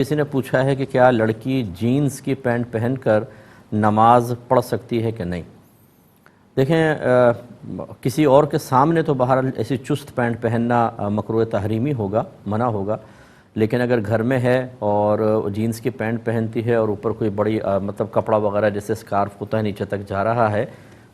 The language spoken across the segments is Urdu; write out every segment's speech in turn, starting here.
کسی نے پوچھا ہے کہ کیا لڑکی جینز کی پینٹ پہن کر نماز پڑھ سکتی ہے کہ نہیں؟ دیکھیں، کسی اور کے سامنے تو بہرحال ایسی چست پینٹ پہننا مکروہ تحریمی ہوگا، منع ہوگا، لیکن اگر گھر میں ہے اور جینز کی پینٹ پہنتی ہے اور اوپر کوئی بڑی مطلب کپڑا وغیرہ جیسے سکارف ہوتا ہے نیچے تک جا رہا ہے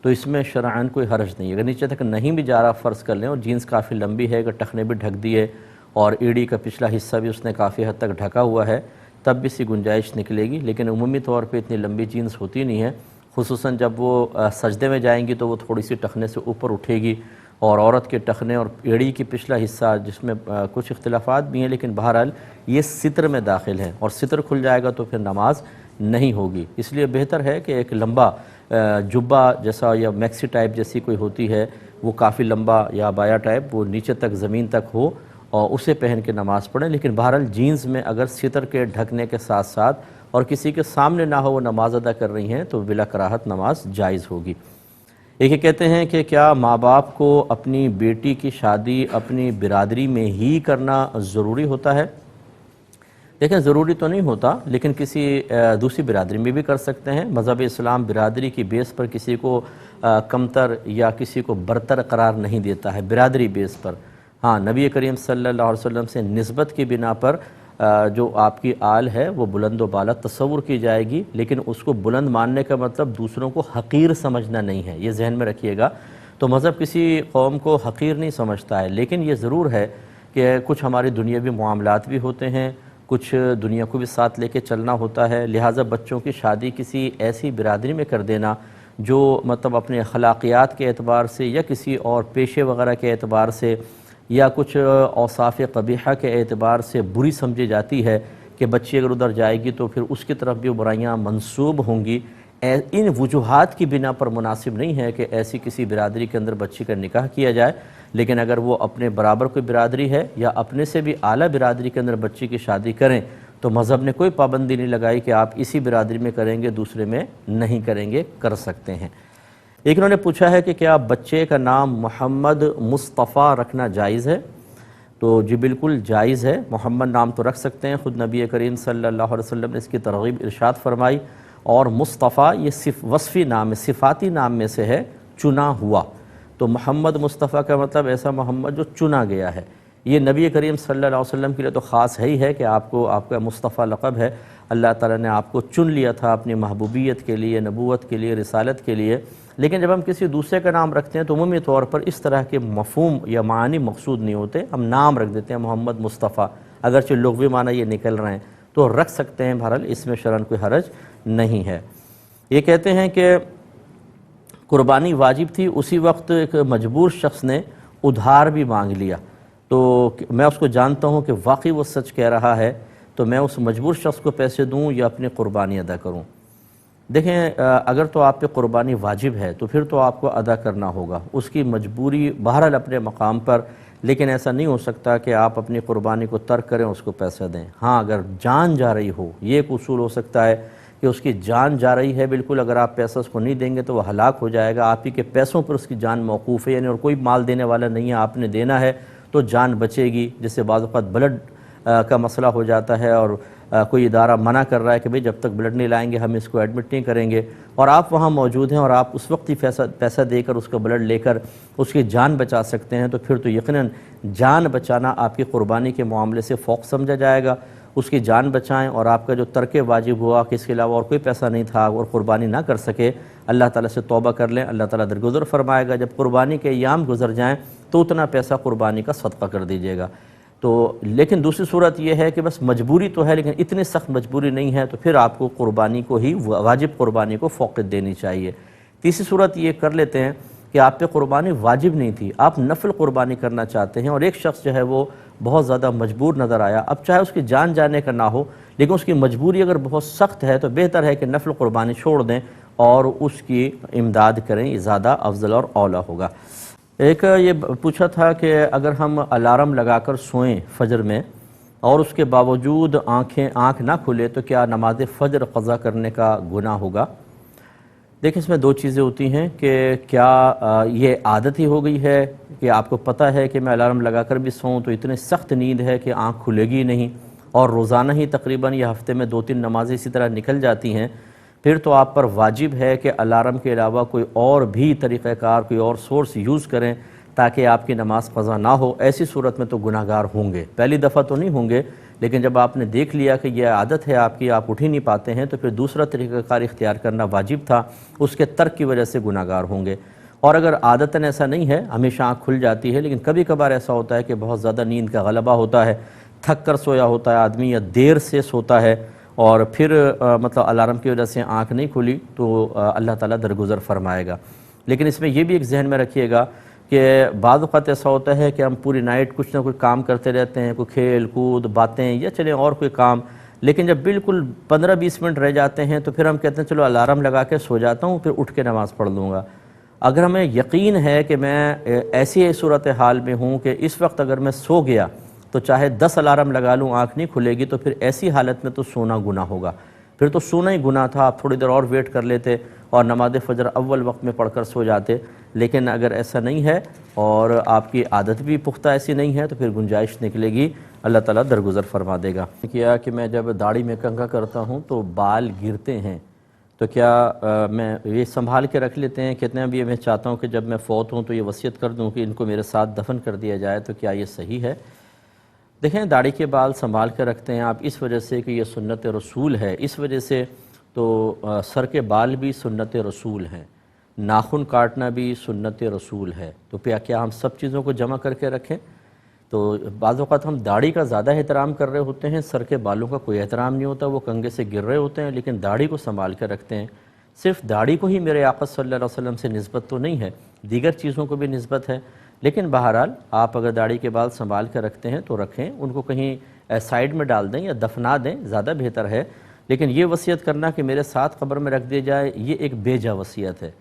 تو اس میں شرعاً کوئی حرج نہیں ہے۔ اگر نیچے تک نہیں بھی جا رہا فرض کر لیں اور جینز کافی لمبی ہے، اگر ٹخنے بھی ڈھک دیے اور ایڑی کا پچھلا حصہ بھی اس نے کافی حد تک ڈھکا ہوا ہے تب بھی سی گنجائش نکلے گی، لیکن عمومی طور پہ اتنی لمبی جینز ہوتی نہیں ہے، خصوصاً جب وہ سجدے میں جائیں گی تو وہ تھوڑی سی ٹخنے سے اوپر اٹھے گی، اور عورت کے ٹخنے اور ایڑی کی پچھلا حصہ جس میں کچھ اختلافات بھی ہیں لیکن بہرحال یہ ستر میں داخل ہے، اور ستر کھل جائے گا تو پھر نماز نہیں ہوگی۔ اس لیے بہتر ہے کہ ایک لمبا جبہ جیسا یا میکسی ٹائپ جیسی کوئی ہوتی ہے وہ کافی لمبا یا بایا ٹائپ وہ نیچے تک زمین تک ہو اور اسے پہن کے نماز پڑھیں، لیکن بہرحال جینز میں اگر ستر کے ڈھکنے کے ساتھ ساتھ اور کسی کے سامنے نہ ہو وہ نماز ادا کر رہی ہیں تو بلا کراہت نماز جائز ہوگی۔ ایک یہ کہتے ہیں کہ کیا ماں باپ کو اپنی بیٹی کی شادی اپنی برادری میں ہی کرنا ضروری ہوتا ہے؟ دیکھیں، ضروری تو نہیں ہوتا، لیکن کسی دوسری برادری میں بھی کر سکتے ہیں۔ مذہب اسلام برادری کی بیس پر کسی کو کمتر یا کسی کو برتر قرار نہیں دیتا ہے برادری بیس پر۔ ہاں، نبی کریم صلی اللہ علیہ وسلم سے نسبت کی بنا پر جو آپ کی آل ہے وہ بلند و بالا تصور کی جائے گی، لیکن اس کو بلند ماننے کا مطلب دوسروں کو حقیر سمجھنا نہیں ہے، یہ ذہن میں رکھیے گا۔ تو مذہب کسی قوم کو حقیر نہیں سمجھتا ہے، لیکن یہ ضرور ہے کہ کچھ ہماری دنیاوی معاملات بھی ہوتے ہیں، کچھ دنیا کو بھی ساتھ لے کے چلنا ہوتا ہے، لہٰذا بچوں کی شادی کسی ایسی برادری میں کر دینا جو مطلب اپنے اخلاقیات کے اعتبار سے یا کسی اور پیشے وغیرہ کے اعتبار سے یا کچھ اوصاف قبیحہ کے اعتبار سے بری سمجھی جاتی ہے کہ بچی اگر ادھر جائے گی تو پھر اس کی طرف بھی برائیاں منسوب ہوں گی، ان وجوہات کی بنا پر مناسب نہیں ہے کہ ایسی کسی برادری کے اندر بچی کا نکاح کیا جائے۔ لیکن اگر وہ اپنے برابر کوئی برادری ہے یا اپنے سے بھی اعلیٰ برادری کے اندر بچی کی شادی کریں تو مذہب نے کوئی پابندی نہیں لگائی کہ آپ اسی برادری میں کریں گے دوسرے میں نہیں کریں گے، کر سکتے ہیں۔ ایک انہوں نے پوچھا ہے کہ کیا بچے کا نام محمد مصطفیٰ رکھنا جائز ہے؟ تو جی بالکل جائز ہے، محمد نام تو رکھ سکتے ہیں، خود نبی کریم صلی اللہ علیہ وسلم نے اس کی ترغیب ارشاد فرمائی، اور مصطفیٰ یہ وصفی نام ہے، صفاتی نام میں سے ہے، چنا ہوا۔ تو محمد مصطفیٰ کا مطلب ایسا محمد جو چنا گیا ہے، یہ نبی کریم صلی اللہ علیہ وسلم کے لیے تو خاص ہے ہی ہے کہ آپ کا مصطفیٰ لقب ہے، اللہ تعالیٰ نے آپ کو چن لیا تھا اپنی محبوبیت کے لیے، نبوت کے لیے، رسالت کے لیے۔ لیکن جب ہم کسی دوسرے کا نام رکھتے ہیں تو عمومی طور پر اس طرح کے مفہوم یا معانی مقصود نہیں ہوتے، ہم نام رکھ دیتے ہیں محمد مصطفیٰ، اگرچہ لغوی معنی یہ نکل رہے ہیں تو رکھ سکتے ہیں، بہرحال اس میں شرعاً کوئی حرج نہیں ہے۔ یہ کہتے ہیں کہ قربانی واجب تھی، اسی وقت ایک مجبور شخص نے ادھار بھی مانگ لیا، تو میں اس کو جانتا ہوں کہ واقعی وہ سچ کہہ رہا ہے، تو میں اس مجبور شخص کو پیسے دوں یا اپنی قربانی ادا کروں؟ دیکھیں، اگر تو آپ پہ قربانی واجب ہے تو پھر تو آپ کو ادا کرنا ہوگا، اس کی مجبوری بہرحال اپنے مقام پر، لیکن ایسا نہیں ہو سکتا کہ آپ اپنی قربانی کو ترک کریں اس کو پیسہ دیں۔ ہاں، اگر جان جا رہی ہو، یہ ایک اصول ہو سکتا ہے کہ اس کی جان جا رہی ہے بالکل، اگر آپ پیسہ اس کو نہیں دیں گے تو وہ ہلاک ہو جائے گا، آپ ہی کے پیسوں پر اس کی جان موقوف ہے، یعنی اور کوئی مال دینے والا نہیں ہے، آپ نے دینا ہے تو جان بچے گی۔ جیسے بعض اوقات بلڈ کا مسئلہ ہو جاتا ہے اور کوئی ادارہ منع کر رہا ہے کہ بھئی جب تک بلڈ نہیں لائیں گے ہم اس کو ایڈمٹ نہیں کریں گے، اور آپ وہاں موجود ہیں اور آپ اس وقت ہی پیسہ دے کر اس کا بلڈ لے کر اس کی جان بچا سکتے ہیں، تو پھر تو یقیناً جان بچانا آپ کی قربانی کے معاملے سے فوق سمجھا جائے گا۔ اس کی جان بچائیں، اور آپ کا جو ترک واجب ہوا کہ اس کے علاوہ اور کوئی پیسہ نہیں تھا اور قربانی نہ کر سکے، اللہ تعالیٰ سے توبہ کر لیں، اللہ تعالیٰ درگزر فرمائے گا۔ جب قربانی کے ایام گزر جائیں تو اتنا پیسہ قربانی کا صدقہ کر دیجیے گا۔ تو لیکن دوسری صورت یہ ہے کہ بس مجبوری تو ہے لیکن اتنی سخت مجبوری نہیں ہے، تو پھر آپ کو قربانی کو ہی، واجب قربانی کو فوقیت دینی چاہیے۔ تیسری صورت یہ کر لیتے ہیں کہ آپ پہ قربانی واجب نہیں تھی، آپ نفل قربانی کرنا چاہتے ہیں، اور ایک شخص جو ہے وہ بہت زیادہ مجبور نظر آیا، اب چاہے اس کی جان جانے کا نہ ہو لیکن اس کی مجبوری اگر بہت سخت ہے تو بہتر ہے کہ نفل قربانی چھوڑ دیں اور اس کی امداد کریں، یہ زیادہ افضل اور اولیٰ ہوگا۔ ایک یہ پوچھا تھا کہ اگر ہم الارم لگا کر سوئیں فجر میں اور اس کے باوجود آنکھ نہ کھلے تو کیا نماز فجر قضا کرنے کا گناہ ہوگا؟ دیکھیں، اس میں دو چیزیں ہوتی ہیں کہ کیا یہ عادت ہی ہو گئی ہے کہ آپ کو پتہ ہے کہ میں الارم لگا کر بھی سوؤں تو اتنی سخت نیند ہے کہ آنکھ کھلے گی نہیں، اور روزانہ ہی تقریباً یہ ہفتے میں 2-3 نمازیں اسی طرح نکل جاتی ہیں، پھر تو آپ پر واجب ہے کہ الارم کے علاوہ کوئی اور بھی طریقہ کار، کوئی اور سورس یوز کریں تاکہ آپ کی نماز قضا نہ ہو۔ ایسی صورت میں تو گناہگار ہوں گے، پہلی دفعہ تو نہیں ہوں گے، لیکن جب آپ نے دیکھ لیا کہ یہ عادت ہے آپ کی، آپ اٹھ ہی نہیں پاتے ہیں، تو پھر دوسرا طریقہ کار اختیار کرنا واجب تھا، اس کے ترک کی وجہ سے گناہگار ہوں گے۔ اور اگر عادتاً ایسا نہیں ہے، ہمیشہ آنکھ کھل جاتی ہے، لیکن کبھی کبھار ایسا ہوتا ہے کہ بہت زیادہ نیند کا غلبہ ہوتا ہے، تھک کر سویا ہوتا ہے آدمی یا دیر سے سوتا ہے، اور پھر مطلب الارم کی وجہ سے آنکھ نہیں کھلی، تو اللہ تعالیٰ درگزر فرمائے گا۔ لیکن اس میں یہ بھی ایک ذہن میں رکھیے گا کہ بعض اوقات ایسا ہوتا ہے کہ ہم پوری نائٹ کچھ نہ کچھ کام کرتے رہتے ہیں، کوئی کھیل کود باتیں یا چلیں اور کوئی کام، لیکن جب بالکل 15-20 منٹ رہ جاتے ہیں تو پھر ہم کہتے ہیں چلو الارم لگا کے سو جاتا ہوں، پھر اٹھ کے نماز پڑھ لوں گا۔ اگر ہمیں یقین ہے کہ میں ایسی صورتحال میں ہوں کہ اس وقت اگر میں سو گیا تو چاہے 10 الارم لگا لوں آنکھ نہیں کھلے گی، تو پھر ایسی حالت میں تو سونا گناہ ہوگا، پھر تو سونا ہی گناہ تھا، آپ تھوڑی دیر اور ویٹ کر لیتے اور نماز فجر اول وقت میں پڑھ کر سو جاتے۔ لیکن اگر ایسا نہیں ہے اور آپ کی عادت بھی پختہ ایسی نہیں ہے تو پھر گنجائش نکلے گی، اللہ تعالیٰ درگزر فرما دے گا۔ کیا کہ میں جب داڑھی میں کنگھا کرتا ہوں تو بال گرتے ہیں، تو کیا میں یہ سنبھال کے رکھ لیتے ہیں؟ کتنے بھی میں چاہتا ہوں کہ جب میں فوت ہوں تو یہ وصیت کر دوں کہ ان کو میرے ساتھ دفن کر دیا جائے، تو کیا یہ صحیح ہے؟ دیکھیں، داڑھی کے بال سنبھال کے رکھتے ہیں آپ اس وجہ سے کہ یہ سنت رسول ہے، اس وجہ سے تو سر کے بال بھی سنت رسول ہیں، ناخن کاٹنا بھی سنت رسول ہے، تو کیا ہم سب چیزوں کو جمع کر کے رکھیں؟ تو بعض اوقات ہم داڑھی کا زیادہ احترام کر رہے ہوتے ہیں، سر کے بالوں کا کوئی احترام نہیں ہوتا، وہ کنگھے سے گر رہے ہوتے ہیں، لیکن داڑھی کو سنبھال کے رکھتے ہیں۔ صرف داڑھی کو ہی میرے آقا صلی اللہ علیہ وسلم سے نسبت تو نہیں ہے، دیگر چیزوں کو بھی نسبت ہے، لیکن بہرحال آپ اگر داڑھی کے بال سنبھال کے رکھتے ہیں تو رکھیں، ان کو کہیں سائیڈ میں ڈال دیں یا دفنا دیں، زیادہ بہتر ہے۔ لیکن یہ وصیت کرنا کہ میرے ساتھ قبر میں رکھ دیا جائے، یہ ایک بے جا وصیت ہے،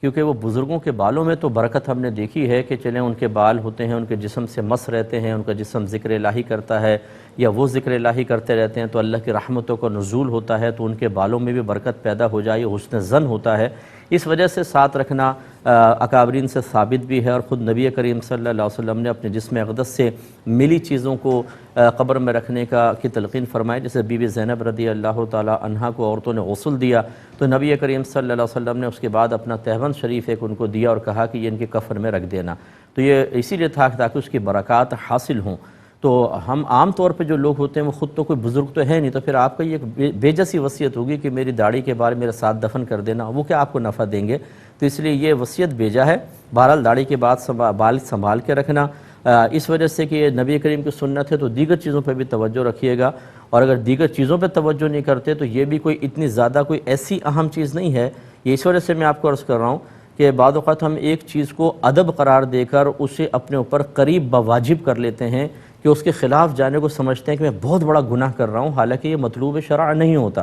کیونکہ وہ بزرگوں کے بالوں میں تو برکت ہم نے دیکھی ہے کہ چلیں ان کے بال ہوتے ہیں، ان کے جسم سے مس رہتے ہیں، ان کا جسم ذکر الہی کرتا ہے یا وہ ذکر الہی کرتے رہتے ہیں تو اللہ کی رحمتوں کا نزول ہوتا ہے، تو ان کے بالوں میں بھی برکت پیدا ہو جائے، حسن ظن ہوتا ہے۔ اس وجہ سے ساتھ رکھنا اکابرین سے ثابت بھی ہے، اور خود نبی کریم صلی اللہ علیہ وسلم نے اپنے جسم اقدس سے ملی چیزوں کو قبر میں رکھنے کی تلقین فرمائی۔ جیسے بی بی زینب رضی اللہ تعالی عنہا کو عورتوں نے غسل دیا تو نبی کریم صلی اللہ علیہ وسلم نے اس کے بعد اپنا تہبند شریف ایک ان کو دیا اور کہا کہ یہ ان کے کفن میں رکھ دینا، تو یہ اسی لیے تھا تاکہ اس کی برکات حاصل ہوں۔ تو ہم عام طور پہ جو لوگ ہوتے ہیں وہ خود تو کوئی بزرگ تو ہے نہیں، تو پھر آپ کا یہ بے جیسی وصیت ہوگی کہ میری داڑھی کے بال میرے ساتھ دفن کر دینا، وہ کیا آپ کو نفع دیں گے؟ تو اس لیے یہ وصیت بیجا ہے۔ بہرحال داڑھی کے بال سنبھال کے رکھنا اس وجہ سے کہ یہ نبی کریم کی سنت ہے، تو دیگر چیزوں پہ بھی توجہ رکھیے گا، اور اگر دیگر چیزوں پہ توجہ نہیں کرتے تو یہ بھی کوئی اتنی زیادہ کوئی ایسی اہم چیز نہیں ہے۔ یہ اس وجہ سے میں آپ کو عرض کر رہا ہوں کہ بعض اوقات ہم ایک چیز کو ادب قرار دے کر اسے اپنے اوپر قریب بواجب کر لیتے ہیں کہ اس کے خلاف جانے کو سمجھتے ہیں کہ میں بہت بڑا گناہ کر رہا ہوں، حالانکہ یہ مطلوب شرع نہیں ہوتا۔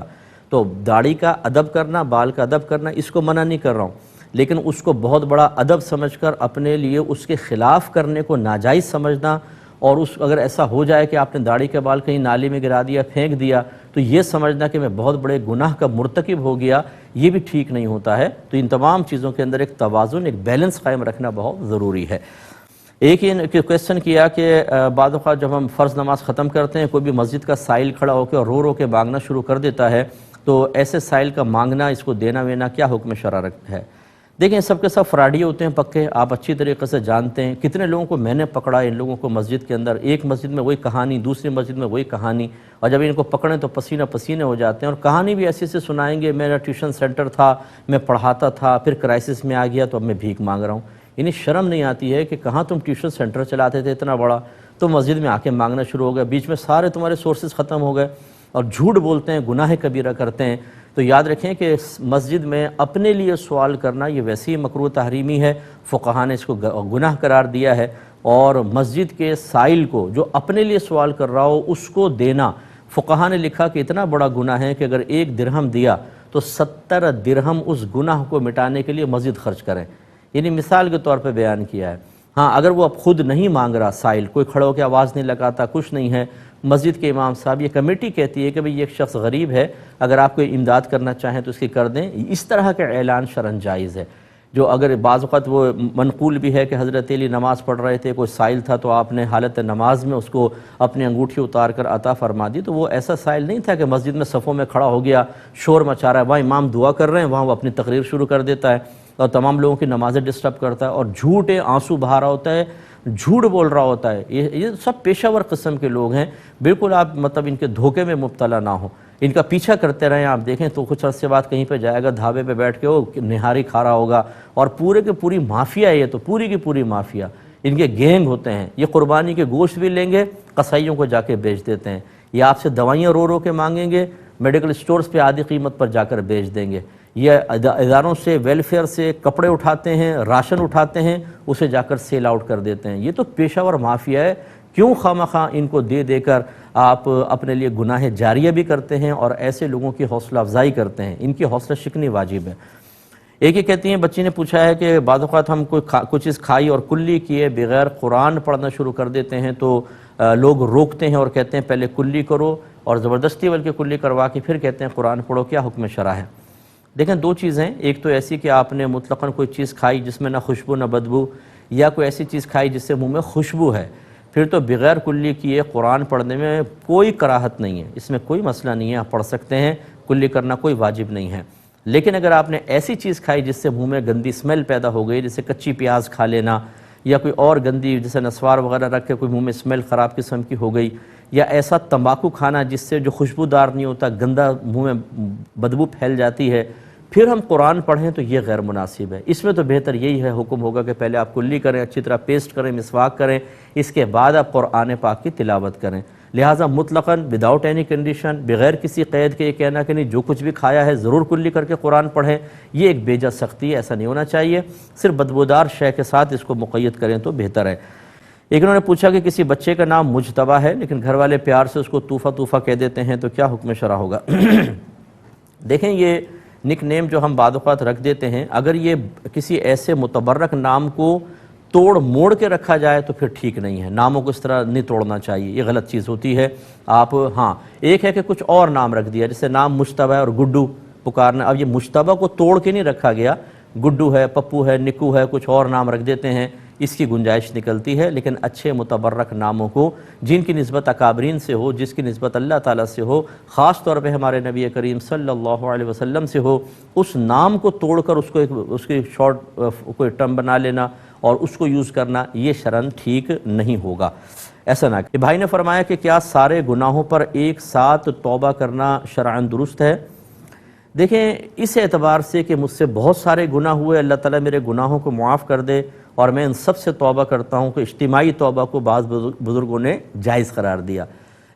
تو داڑھی کا ادب کرنا، بال کا ادب کرنا، اس کو منع نہیں کر رہا ہوں، لیکن اس کو بہت بڑا ادب سمجھ کر اپنے لیے اس کے خلاف کرنے کو ناجائز سمجھنا، اور اگر ایسا ہو جائے کہ آپ نے داڑھی کے بال کہیں نالی میں گرا دیا، پھینک دیا، تو یہ سمجھنا کہ میں بہت بڑے گناہ کا مرتکب ہو گیا، یہ بھی ٹھیک نہیں ہوتا ہے۔ تو ان تمام چیزوں کے اندر ایک توازن، ایک بیلنس قائم رکھنا بہت ضروری ہے۔ ایک یہ کویسچن کیا کہ بعض اوقات جب ہم فرض نماز ختم کرتے ہیں، کوئی بھی مسجد کا سائل کھڑا ہو کے اور رو رو کے مانگنا شروع کر دیتا ہے، تو ایسے سائل کا مانگنا، اس کو دینا وینا کیا حکم شرع ہے؟ دیکھیں، سب کے سب فراڈی ہوتے ہیں پکے، آپ اچھی طریقے سے جانتے ہیں۔ کتنے لوگوں کو میں نے پکڑا، ان لوگوں کو مسجد کے اندر، ایک مسجد میں وہی کہانی، دوسری مسجد میں وہی کہانی، اور جب ان کو پکڑیں تو پسینہ پسینے ہو جاتے ہیں، اور کہانی بھی ایسے سے سنائیں گے، میرا ٹیوشن سینٹر تھا، میں پڑھاتا تھا، پھر کرائسس میں آ گیا تو اب میں بھیک مانگ رہا ہوں۔ انہیں شرم نہیں آتی ہے کہ کہاں تم ٹیوشن سینٹر چلاتے تھے اتنا بڑا، تو مسجد میں آ کے مانگنا شروع ہو گیا، بیچ میں سارے تمہارے سورسز ختم ہو گئے، اور جھوٹ بولتے ہیں، گناہ کبیرہ کرتے ہیں۔ تو یاد رکھیں کہ مسجد میں اپنے لیے سوال کرنا یہ ویسے ہی مکروہ تحریمی ہے، فقہاء نے اس کو گناہ قرار دیا ہے، اور مسجد کے سائل کو جو اپنے لیے سوال کر رہا ہو اس کو دینا، فقہاء نے لکھا کہ اتنا بڑا گناہ ہے کہ اگر 1 درہم دیا تو 70 درہم اس گناہ کو مٹانے کے لیے مسجد خرچ کریں، یعنی مثال کے طور پہ بیان کیا ہے۔ ہاں، اگر وہ اب خود نہیں مانگ رہا سائل، کوئی کھڑا ہو کے آواز نہیں لگاتا، کچھ نہیں ہے، مسجد کے امام صاحب، یہ کمیٹی کہتی ہے کہ بھئی یہ ایک شخص غریب ہے، اگر آپ کوئی امداد کرنا چاہیں تو اس کی کر دیں، اس طرح کا اعلان شرعاً جائز ہے۔ جو اگر بعض اوقات وہ منقول بھی ہے کہ حضرت علی نماز پڑھ رہے تھے، کوئی سائل تھا تو آپ نے حالت نماز میں اس کو اپنی انگوٹھی اتار کر عطا فرما دی، تو وہ ایسا سائل نہیں تھا کہ مسجد میں صفوں میں کھڑا ہو گیا، شور مچا رہا ہے، وہاں امام دعا کر رہے ہیں، وہاں وہ اپنی تقریر شروع کر دیتا ہے اور تمام لوگوں کی نمازیں ڈسٹرب کرتا ہے اور جھوٹے آنسو بہا رہا ہوتا ہے، جھوٹ بول رہا ہوتا ہے۔ یہ سب پیشہ ور قسم کے لوگ ہیں، بالکل آپ مطلب ان کے دھوکے میں مبتلا نہ ہوں، ان کا پیچھا کرتے رہیں۔ آپ دیکھیں تو کچھ عرصے بعد کہیں پہ جائے گا، ڈھابے پہ بیٹھ کے وہ نہاری کھا رہا ہوگا، اور پورے کے پوری مافیا ہے، یہ تو پوری کی پوری مافیا، ان کے گینگ ہوتے ہیں۔ یہ قربانی کے گوشت بھی لیں گے، قصائیوں کو جا کے بیچ دیتے ہیں، یہ آپ سے دوائیاں رو رو کے مانگیں گے، میڈیکل سٹورز پہ آدھی قیمت پر جا کر بیچ دیں گے، یہ اداروں سے ویلفیئر سے کپڑے اٹھاتے ہیں، راشن اٹھاتے ہیں، اسے جا کر سیل آؤٹ کر دیتے ہیں۔ یہ تو پیشہ ور مافیا ہے، کیوں خواہ ان کو دے دے کر آپ اپنے لیے گناہ جاریہ بھی کرتے ہیں اور ایسے لوگوں کی حوصلہ افزائی کرتے ہیں؟ ان کی حوصلہ شکنی واجب ہے۔ ایک یہ کہتی ہیں، بچی نے پوچھا ہے کہ بعض اوقات ہم کوئی چیز کھائی اور کلی کیے بغیر قرآن پڑھنا شروع کر دیتے ہیں تو لوگ روکتے ہیں اور کہتے ہیں پہلے کلی کرو، اور زبردستی بلکہ کلی کروا کے پھر کہتے ہیں قرآن پڑھو، کیا حکم شرع ہے؟ دیکھیں دو چیزیں، ایک تو ایسی کہ آپ نے مطلقاً کوئی چیز کھائی جس میں نہ خوشبو نہ بدبو، یا کوئی ایسی چیز کھائی جس سے منہ میں خوشبو ہے، پھر تو بغیر کلی کیے قرآن پڑھنے میں کوئی کراہت نہیں ہے، اس میں کوئی مسئلہ نہیں ہے، آپ پڑھ سکتے ہیں، کلی کرنا کوئی واجب نہیں ہے۔ لیکن اگر آپ نے ایسی چیز کھائی جس سے منہ میں گندی سمیل پیدا ہو گئی، جیسے کچی پیاز کھا لینا، یا کوئی اور گندی جیسے نسوار وغیرہ رکھ کے کوئی منہ میں سمیل خراب قسم کی ہو گئی، یا ایسا تمباکو کھانا جس سے جو خوشبودار نہیں ہوتا، گندا منہ میں بدبو پھیل جاتی ہے، پھر ہم قرآن پڑھیں تو یہ غیر مناسب ہے۔ اس میں تو بہتر یہی ہے، حکم ہوگا کہ پہلے آپ کلی کریں، اچھی طرح پیسٹ کریں، مسواک کریں، اس کے بعد آپ قرآن پاک کی تلاوت کریں۔ لہٰذا مطلقاً وداؤٹ اینی کنڈیشن، بغیر کسی قید کے یہ کہنا کہ نہیں جو کچھ بھی کھایا ہے ضرور کلی کر کے قرآن پڑھیں، یہ ایک بیجا سختی ہے، ایسا نہیں ہونا چاہیے۔ صرف بدبودار شے کے ساتھ اس کو مقید کریں تو بہتر ہے۔ ایک انہوں نے پوچھا کہ کسی بچے کا نام مجتبیٰ ہے لیکن گھر والے پیار سے اس کو طوفہ کہہ دیتے ہیں تو کیا حکم شرع ہوگا؟ دیکھیں یہ نک نیم جو ہم بعض اوقات رکھ دیتے ہیں، اگر یہ کسی ایسے متبرک نام کو توڑ موڑ کے رکھا جائے تو پھر ٹھیک نہیں ہے، ناموں کو اس طرح نہیں توڑنا چاہیے، یہ غلط چیز ہوتی ہے۔ آپ ہاں ایک ہے کہ کچھ اور نام رکھ دیا، جیسے نام مجتبیٰ اور گڈو پکارنا، اب یہ مجتبیٰ کو توڑ کے نہیں رکھا گیا، گڈو ہے، پپو ہے، نکو ہے، کچھ اور نام رکھ دیتے ہیں، اس کی گنجائش نکلتی ہے۔ لیکن اچھے متبرک ناموں کو جن کی نسبت اکابرین سے ہو، جس کی نسبت اللہ تعالیٰ سے ہو، خاص طور پہ ہمارے نبی کریم صلی اللہ علیہ وسلم سے ہو، اس نام کو توڑ کر اس کی شارٹ کوئی ٹرم بنا لینا اور اس کو یوز کرنا، یہ شرعاً ٹھیک نہیں ہوگا، ایسا نہ کہ بھائی نے فرمایا کہ کیا سارے گناہوں پر ایک ساتھ توبہ کرنا شرعاً درست ہے؟ دیکھیں اس اعتبار سے کہ مجھ سے بہت سارے گناہ ہوئے، اللہ تعالیٰ میرے گناہوں کو معاف کر دے اور میں ان سب سے توبہ کرتا ہوں، کہ اجتماعی توبہ کو بعض بزرگوں نے جائز قرار دیا۔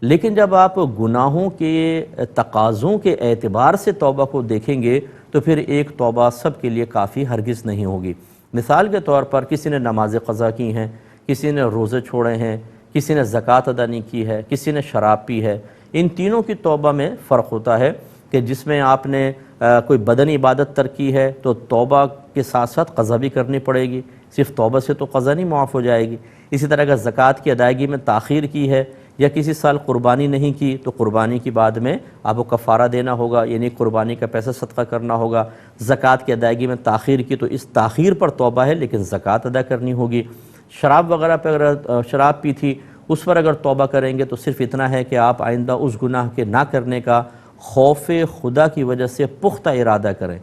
لیکن جب آپ گناہوں کے تقاضوں کے اعتبار سے توبہ کو دیکھیں گے تو پھر ایک توبہ سب کے لیے کافی ہرگز نہیں ہوگی۔ مثال کے طور پر کسی نے نماز قضا کی ہیں، کسی نے روزے چھوڑے ہیں، کسی نے زکوٰۃ ادا نہیں کی ہے، کسی نے شراب پی ہے، ان تینوں کی توبہ میں فرق ہوتا ہے کہ جس میں آپ نے کوئی بدنی عبادت ترک کی ہے تو توبہ کے ساتھ ساتھ قضا بھی کرنی پڑے گی، صرف توبہ سے تو قضا نہیں معاف ہو جائے گی۔ اسی طرح اگر زکوٰۃ کی ادائیگی میں تاخیر کی ہے یا کسی سال قربانی نہیں کی تو قربانی کی بعد میں آپ کو کفارہ دینا ہوگا، یعنی قربانی کا پیسہ صدقہ کرنا ہوگا۔ زکوٰۃ کی ادائیگی میں تاخیر کی تو اس تاخیر پر توبہ ہے لیکن زکوٰۃ ادا کرنی ہوگی۔ شراب وغیرہ پہ اگر شراب پی تھی اس پر اگر توبہ کریں گے تو صرف اتنا ہے کہ آپ آئندہ اس گناہ کے نہ کرنے کا خوف خدا کی وجہ سے پختہ ارادہ کریں،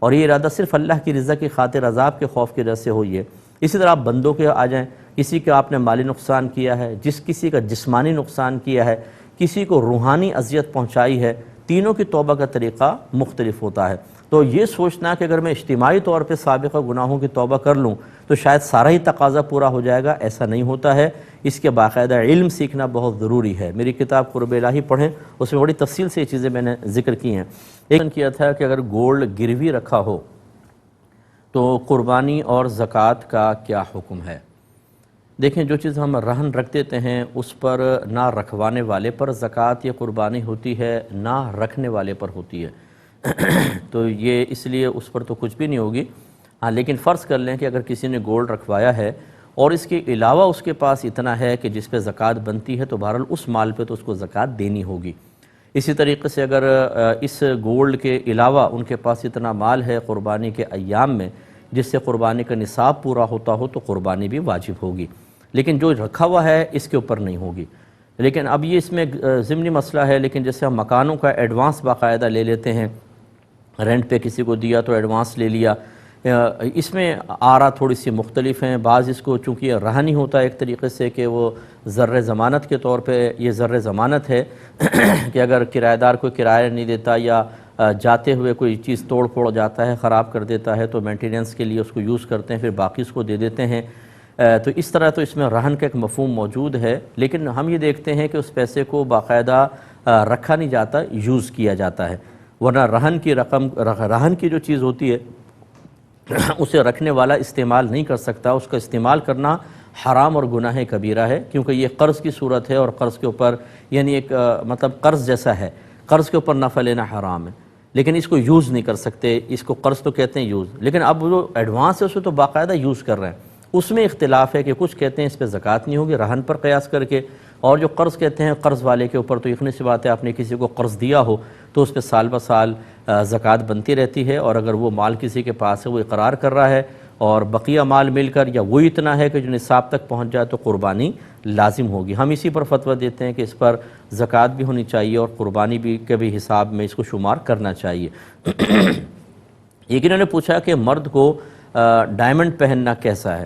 اور یہ ارادہ صرف اللہ کی رضا کی خاطر، عذاب کے خوف کی وجہ سے ہوئی ہے۔ اسی طرح آپ بندوں کے آ جائیں، کسی کا آپ نے مالی نقصان کیا ہے، کسی کا جسمانی نقصان کیا ہے، کسی کو روحانی اذیت پہنچائی ہے، تینوں کی توبہ کا طریقہ مختلف ہوتا ہے۔ تو یہ سوچنا کہ اگر میں اجتماعی طور پہ سابقہ گناہوں کی توبہ کر لوں تو شاید سارا ہی تقاضا پورا ہو جائے گا، ایسا نہیں ہوتا ہے۔ اس کے باقاعدہ علم سیکھنا بہت ضروری ہے۔ میری کتاب قرب الہی پڑھیں، اس میں بڑی تفصیل سے یہ چیزیں میں نے ذکر کی ہیں۔ ایک کیا تھا کہ اگر گولڈ گروی رکھا ہو تو قربانی اور زکوٰۃ کا کیا حکم ہے؟ دیکھیں جو چیز ہم رہن رکھ دیتے ہیں اس پر نہ رکھوانے والے پر زکوٰۃ یا قربانی ہوتی ہے، نہ رکھنے والے پر ہوتی ہے، تو یہ اس لیے اس پر تو کچھ بھی نہیں ہوگی۔ ہاں لیکن فرض کر لیں کہ اگر کسی نے گولڈ رکھوایا ہے اور اس کے علاوہ اس کے پاس اتنا ہے کہ جس پہ زکوٰۃ بنتی ہے تو بہرحال اس مال پہ تو اس کو زکوٰۃ دینی ہوگی۔ اسی طریقے سے اگر اس گولڈ کے علاوہ ان کے پاس اتنا مال ہے قربانی کے ایام میں جس سے قربانی کا نصاب پورا ہوتا ہو تو قربانی بھی واجب ہوگی، لیکن جو رکھا ہوا ہے اس کے اوپر نہیں ہوگی۔ لیکن اب یہ اس میں ضمنی مسئلہ ہے، لیکن جیسے ہم مکانوں کا ایڈوانس باقاعدہ لے لیتے ہیں، رینٹ پہ کسی کو دیا تو ایڈوانس لے لیا، اس میں آرا تھوڑی سی مختلف ہیں۔ بعض اس کو چونکہ یہ رہن ہی ہوتا ہے ایک طریقے سے کہ وہ زر ضمانت کے طور پہ یہ زر ضمانت ہے کہ اگر کرایہ دار کوئی کرایہ نہیں دیتا یا جاتے ہوئے کوئی چیز توڑ پھوڑ جاتا ہے، خراب کر دیتا ہے تو مینٹیننس کے لیے اس کو یوز کرتے ہیں، پھر باقی اس کو دے دیتے ہیں۔ تو اس طرح تو اس میں رہن کا ایک مفہوم موجود ہے، لیکن ہم یہ دیکھتے ہیں کہ اس پیسے کو باقاعدہ رکھا نہیں جاتا، یوز کیا جاتا ہے، ورنہ رہن کی جو چیز ہوتی ہے اسے رکھنے والا استعمال نہیں کر سکتا، اس کا استعمال کرنا حرام اور گناہ کبیرہ ہے، کیونکہ یہ قرض کی صورت ہے اور قرض کے اوپر یعنی ایک مطلب قرض جیسا ہے، قرض کے اوپر نفع لینا حرام ہے، لیکن اس کو یوز نہیں کر سکتے، اس کو قرض تو کہتے ہیں یوز، لیکن اب جو ایڈوانس ہے اسے تو باقاعدہ یوز کر رہے ہیں۔ اس میں اختلاف ہے کہ کچھ کہتے ہیں اس پہ زکوٰۃ نہیں ہوگی رہن پر قیاس کر کے، اور جو قرض کہتے ہیں قرض والے کے اوپر تو یقینی سی بات ہے آپ نے کسی کو قرض دیا ہو تو اس پہ سال بہ سال زکوٰۃ بنتی رہتی ہے، اور اگر وہ مال کسی کے پاس ہے وہ اقرار کر رہا ہے اور بقیہ مال مل کر یا وہ اتنا ہے کہ جو نصاب تک پہنچ جائے تو قربانی لازم ہوگی۔ ہم اسی پر فتویٰ دیتے ہیں کہ اس پر زکوٰۃ بھی ہونی چاہیے اور قربانی بھی کے بھی حساب میں اس کو شمار کرنا چاہیے۔ ایک انہوں نے پوچھا کہ مرد کو ڈائمنڈ پہننا کیسا ہے؟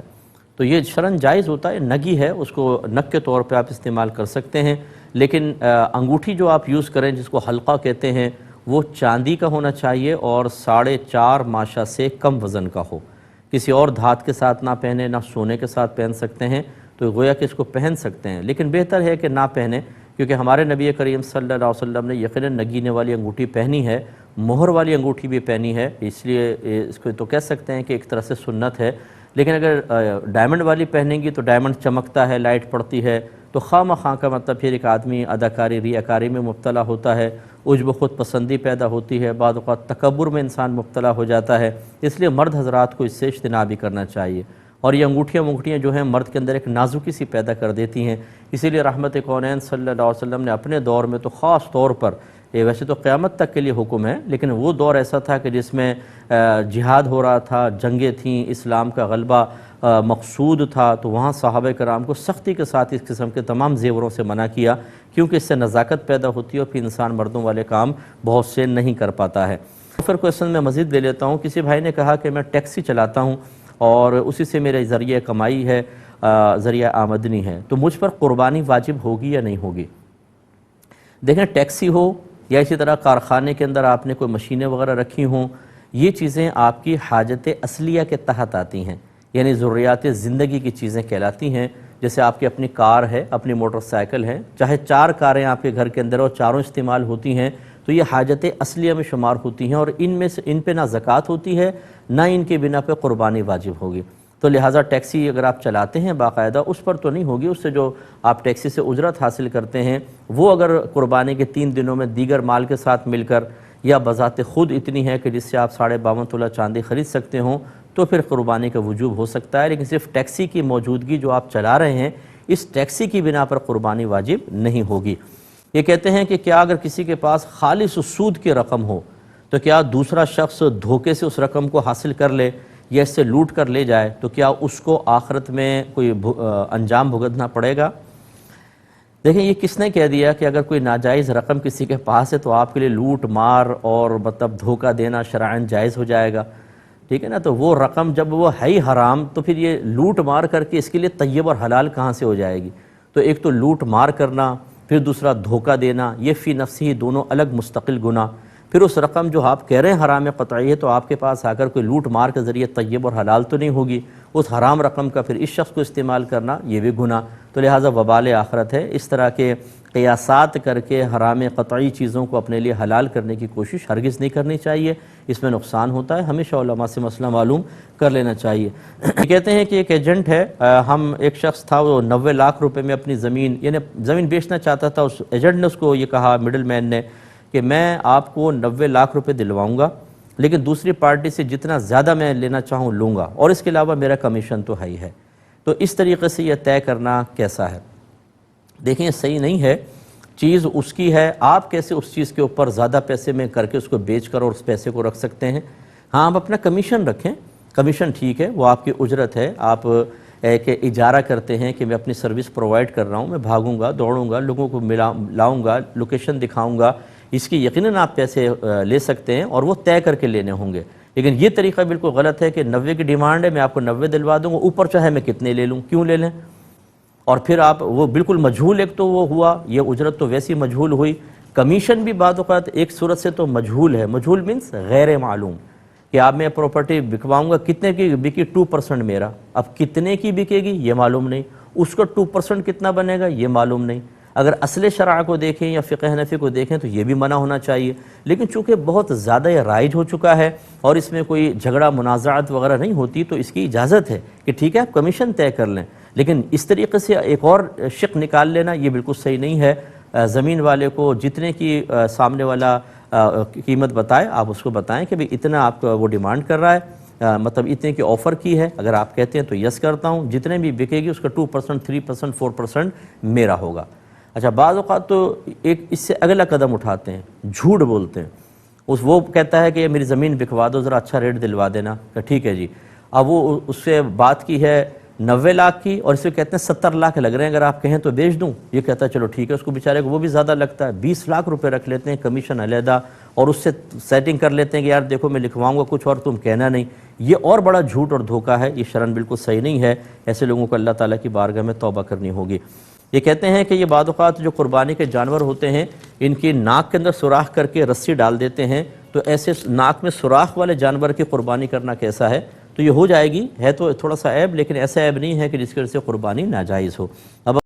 تو یہ شرعاً جائز ہوتا ہے، نگی ہے، اس کو نگ کے طور پہ آپ استعمال کر سکتے ہیں، لیکن انگوٹھی جو آپ یوز کریں جس کو حلقہ کہتے ہیں وہ چاندی کا ہونا چاہیے اور 4.5 ماشا سے کم وزن کا ہو، کسی اور دھات کے ساتھ نہ پہنے، نہ سونے کے ساتھ پہن سکتے ہیں، تو گویا کہ اس کو پہن سکتے ہیں، لیکن بہتر ہے کہ نہ پہنیں، کیونکہ ہمارے نبی کریم صلی اللہ علیہ وسلم نے یقیناً نگینے والی انگوٹھی پہنی ہے، مہر والی انگوٹھی بھی پہنی ہے، اس لیے اس کو تو کہہ سکتے ہیں کہ ایک طرح سے سنت ہے، لیکن اگر ڈائمنڈ والی پہنیں گی تو ڈائمنڈ چمکتا ہے، لائٹ پڑتی ہے، تو خواہ مخواہ کا مطلب پھر ایک آدمی اداکاری ریاکاری میں مبتلا ہوتا ہے، عجب و خود پسندی پیدا ہوتی ہے، بعض اوقات تکبر میں انسان مبتلا ہو جاتا ہے، اس لیے مرد حضرات کو اس سے اجتناب بھی کرنا چاہیے۔ اور یہ انگوٹھیاں جو ہیں مرد کے اندر ایک نازکی سی پیدا کر دیتی ہیں، اسی لیے رحمت کونین صلی اللہ علیہ وسلم نے اپنے دور میں تو خاص طور پر، ویسے تو قیامت تک کے لیے حکم ہے، لیکن وہ دور ایسا تھا کہ جس میں جہاد ہو رہا تھا، جنگیں تھیں، اسلام کا غلبہ مقصود تھا، تو وہاں صحابہ کرام کو سختی کے ساتھ اس قسم کے تمام زیوروں سے منع کیا، کیونکہ اس سے نزاکت پیدا ہوتی ہے اور پھر انسان مردوں والے کام بہت سے نہیں کر پاتا ہے۔ پھر کویشچن میں مزید لے لیتا ہوں۔ کسی بھائی نے کہا کہ میں ٹیکسی چلاتا ہوں اور اسی سے میرے ذریعہ کمائی ہے، ذریعہ آمدنی ہے، تو مجھ پر قربانی واجب ہوگی یا نہیں ہوگی؟ دیکھیں، ٹیکسی ہو یا اسی طرح کارخانے کے اندر آپ نے کوئی مشینیں وغیرہ رکھی ہوں، یہ چیزیں آپ کی حاجت اصلیہ کے تحت آتی ہیں، یعنی ضروریات زندگی کی چیزیں کہلاتی ہیں۔ جیسے آپ کی اپنی کار ہے، اپنی موٹر سائیکل ہے، چاہے 4 کاریں آپ کے گھر کے اندر اور چاروں استعمال ہوتی ہیں، تو یہ حاجت اصلیہ میں شمار ہوتی ہیں، اور ان پہ نہ زکوٰۃ ہوتی ہے نہ ان کے بنا پہ قربانی واجب ہوگی۔ تو لہٰذا ٹیکسی اگر آپ چلاتے ہیں باقاعدہ اس پر تو نہیں ہوگی، اس سے جو آپ ٹیکسی سے اجرت حاصل کرتے ہیں وہ اگر قربانی کے 3 دنوں میں دیگر مال کے ساتھ مل کر یا بذات خود اتنی ہے کہ جس سے آپ 52.5 تولہ چاندی خرید سکتے ہوں تو پھر قربانی کا وجوب ہو سکتا ہے، لیکن صرف ٹیکسی کی موجودگی جو آپ چلا رہے ہیں اس ٹیکسی کی بنا پر قربانی واجب نہیں ہوگی۔ یہ کہتے ہیں کہ کیا اگر کسی کے پاس خالص سود کی رقم ہو تو کیا دوسرا شخص دھوکے سے اس رقم کو حاصل کر لے یا اس سے لوٹ کر لے جائے تو کیا اس کو آخرت میں کوئی انجام بھگتنا پڑے گا؟ دیکھیں، یہ کس نے کہہ دیا کہ اگر کوئی ناجائز رقم کسی کے پاس ہے تو آپ کے لیے لوٹ مار اور مطلب دھوکہ دینا شرعاً جائز ہو جائے گا؟ ٹھیک ہے نا، تو وہ رقم جب وہ ہے ہی حرام تو پھر یہ لوٹ مار کر کے اس کے لیے طیب اور حلال کہاں سے ہو جائے گی؟ تو ایک تو لوٹ مار کرنا، پھر دوسرا دھوکہ دینا، یہ فی نفسی ہی دونوں الگ مستقل گناہ۔ پھر اس رقم جو آپ کہہ رہے ہیں حرام قطعی ہے تو آپ کے پاس آ کر کوئی لوٹ مار کے ذریعے طیب اور حلال تو نہیں ہوگی، اس حرام رقم کا پھر اس شخص کو استعمال کرنا یہ بھی گناہ، تو لہٰذا وبال آخرت ہے۔ اس طرح کے قیاسات کر کے حرام قطعی چیزوں کو اپنے لیے حلال کرنے کی کوشش ہرگز نہیں کرنی چاہیے، اس میں نقصان ہوتا ہے، ہمیشہ علماء سے مسئلہ معلوم کر لینا چاہیے۔ کہتے ہیں کہ ایک ایجنٹ ہے، ایک شخص تھا وہ 90 لاکھ روپے میں اپنی زمین یعنی زمین بیچنا چاہتا تھا، اس ایجنٹ نے اس کو یہ کہا، مڈل مین نے، کہ میں آپ کو 90 لاکھ روپے دلواؤں گا لیکن دوسری پارٹی سے جتنا زیادہ میں لینا چاہوں لوں گا، اور اس کے علاوہ میرا کمیشن تو ہے ہی ہے۔ تو اس طریقے سے یہ طے کرنا کیسا ہے؟ دیکھیں، یہ صحیح نہیں ہے، چیز اس کی ہے، آپ کیسے اس چیز کے اوپر زیادہ پیسے میں کر کے اس کو بیچ کر اور اس پیسے کو رکھ سکتے ہیں؟ ہاں، آپ اپنا کمیشن رکھیں، کمیشن ٹھیک ہے، وہ آپ کی اجرت ہے، آپ ایک اجارہ کرتے ہیں کہ میں اپنی سروس پرووائڈ کر رہا ہوں، میں بھاگوں گا، دوڑوں گا، لوگوں کو لاؤں گا، لوکیشن دکھاؤں گا، اس کی یقیناً آپ پیسے لے سکتے ہیں اور وہ طے کر کے لینے ہوں گے۔ لیکن یہ طریقہ بالکل غلط ہے کہ 90 کی ڈیمانڈ ہے، میں آپ کو 90 دلوا دوں گا، اوپر چاہے میں کتنے لے لوں، کیوں لے لیں؟ اور پھر آپ وہ بالکل مجہول ایک تو وہ ہوا، یہ اجرت تو ویسی مجہول ہوئی، کمیشن بھی بعض اوقات ایک صورت سے تو مجہول ہے، مجہول مینس غیر معلوم، کہ آپ میں پراپرٹی بکواؤں گا، کتنے کی بکی 2% میرا، اب کتنے کی بکے گی یہ معلوم نہیں، اس کا 2% کتنا بنے گا یہ معلوم نہیں۔ اگر اصل شرع کو دیکھیں یا فقہ حنفی کو دیکھیں تو یہ بھی منع ہونا چاہیے، لیکن چونکہ بہت زیادہ یہ رائج ہو چکا ہے اور اس میں کوئی جھگڑا منازعات وغیرہ نہیں ہوتی، تو اس کی اجازت ہے کہ ٹھیک ہے آپ کمیشن طے کر لیں، لیکن اس طریقے سے ایک اور شق نکال لینا یہ بالکل صحیح نہیں ہے۔ زمین والے کو جتنے کی سامنے والا قیمت بتائے آپ اس کو بتائیں کہ بھئی اتنا آپ وہ ڈیمانڈ کر رہا ہے، مطلب اتنے کی آفر کی ہے، اگر آپ کہتے ہیں تو یس کرتا ہوں، جتنے بھی بکے گی اس کا 2%، 3%، 4% میرا ہوگا۔ اچھا بعض اوقات تو ایک اس سے اگلا قدم اٹھاتے ہیں، جھوٹ بولتے ہیں، وہ کہتا ہے کہ یہ میری زمین بکوا دو، ذرا اچھا ریٹ دلوا دینا، کہ ٹھیک ہے جی، اب وہ اس سے بات کی ہے 90 لاکھ کی اور اس سے کہتے ہیں 70 لاکھ لگ رہے ہیں، اگر آپ کہیں تو بیچ دوں، یہ کہتا ہے چلو ٹھیک ہے، اس کو بیچارے کو وہ بھی زیادہ لگتا ہے، 20 لاکھ روپے رکھ لیتے ہیں کمیشن علیحدہ اور اس سے سیٹنگ کر لیتے ہیں کہ یار دیکھو میں لکھواؤں گا کچھ اور تم کہنا نہیں۔ یہ اور بڑا جھوٹ اور دھوکہ ہے، یہ شرعاً بالکل صحیح نہیں ہے، ایسے لوگوں کو اللہ تعالیٰ کی بارگاہ میں توبہ کرنی ہوگی۔ یہ کہتے ہیں کہ یہ بعض اوقات جو قربانی کے جانور ہوتے ہیں ان کی ناک کے اندر سوراخ کر کے رسی ڈال دیتے ہیں، تو ایسے ناک میں سوراخ والے جانور کی قربانی کرنا کیسا ہے؟ تو یہ ہو جائے گی، ہے تو تھوڑا سا عیب، لیکن ایسا عیب نہیں ہے کہ جس کی وجہ سے قربانی ناجائز ہو۔ اب